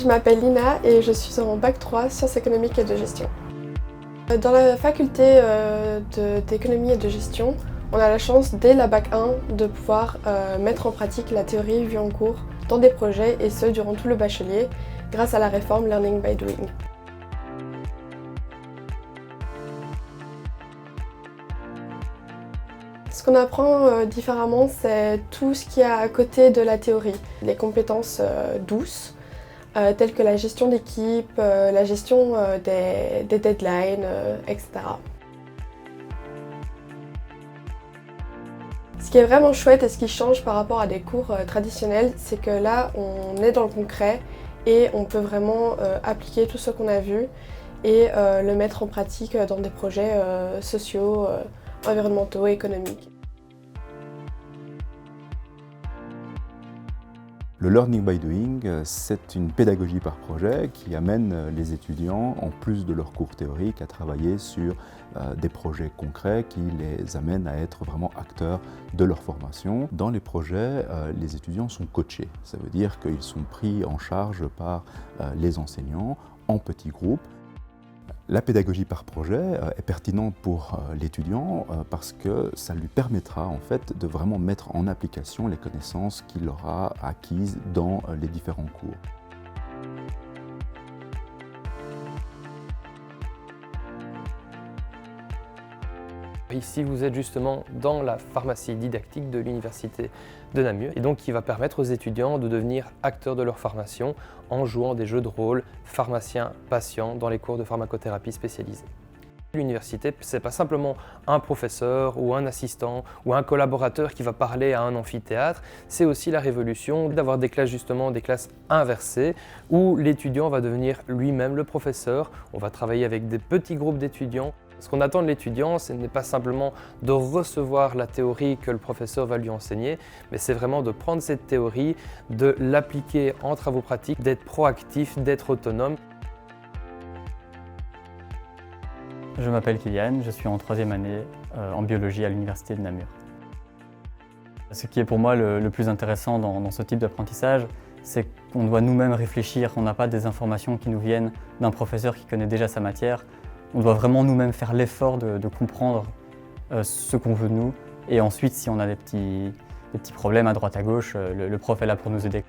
Je m'appelle Lina et je suis en bac 3 sciences économiques et de gestion. Dans la faculté d'économie et de gestion, on a la chance dès la bac 1 de pouvoir mettre en pratique la théorie vue en cours dans des projets et ce durant tout le bachelier grâce à la réforme Learning by Doing. Ce qu'on apprend différemment, c'est tout ce qui est à côté de la théorie. Les compétences douces, telles que la gestion d'équipe, la gestion des deadlines, etc. Ce qui est vraiment chouette et ce qui change par rapport à des cours traditionnels, c'est que là, on est dans le concret et on peut vraiment appliquer tout ce qu'on a vu et le mettre en pratique dans des projets sociaux, environnementaux et économiques. Le Learning by Doing, c'est une pédagogie par projet qui amène les étudiants, en plus de leurs cours théoriques, à travailler sur des projets concrets qui les amènent à être vraiment acteurs de leur formation. Dans les projets, les étudiants sont coachés. Ça veut dire qu'ils sont pris en charge par les enseignants en petits groupes. La pédagogie par projet est pertinente pour l'étudiant parce que ça lui permettra en fait de vraiment mettre en application les connaissances qu'il aura acquises dans les différents cours. Ici, vous êtes justement dans la pharmacie didactique de l'Université de Namur et donc qui va permettre aux étudiants de devenir acteurs de leur formation en jouant des jeux de rôle pharmacien-patient dans les cours de pharmacothérapie spécialisés. L'université, ce n'est pas simplement un professeur ou un assistant ou un collaborateur qui va parler à un amphithéâtre, c'est aussi la révolution d'avoir des classes justement, des classes inversées où l'étudiant va devenir lui-même le professeur. On va travailler avec des petits groupes d'étudiants. Ce qu'on attend de l'étudiant, ce n'est pas simplement de recevoir la théorie que le professeur va lui enseigner, mais c'est vraiment de prendre cette théorie, de l'appliquer en travaux pratiques, d'être proactif, d'être autonome. Je m'appelle Kylian, je suis en 3e année en biologie à l'Université de Namur. Ce qui est pour moi le plus intéressant dans ce type d'apprentissage, c'est qu'on doit nous-mêmes réfléchir, on n'a pas des informations qui nous viennent d'un professeur qui connaît déjà sa matière. On doit vraiment nous-mêmes faire l'effort de comprendre ce qu'on veut de nous. Et ensuite, si on a des petits problèmes à droite à gauche, le prof est là pour nous aider.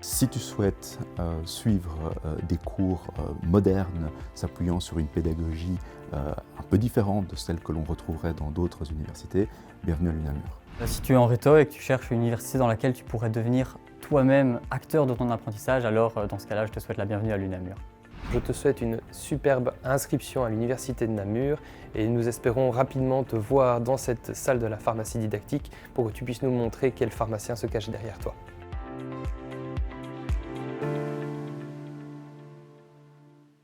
Si tu souhaites suivre des cours modernes, s'appuyant sur une pédagogie un peu différente de celle que l'on retrouverait dans d'autres universités, bienvenue à l'UNAMUR. Si tu es en Rhéto et que tu cherches une université dans laquelle tu pourrais devenir toi-même acteur de ton apprentissage, alors dans ce cas-là, je te souhaite la bienvenue à l'UNAMUR. Je te souhaite une superbe inscription à l'Université de Namur et nous espérons rapidement te voir dans cette salle de la pharmacie didactique pour que tu puisses nous montrer quel pharmacien se cache derrière toi.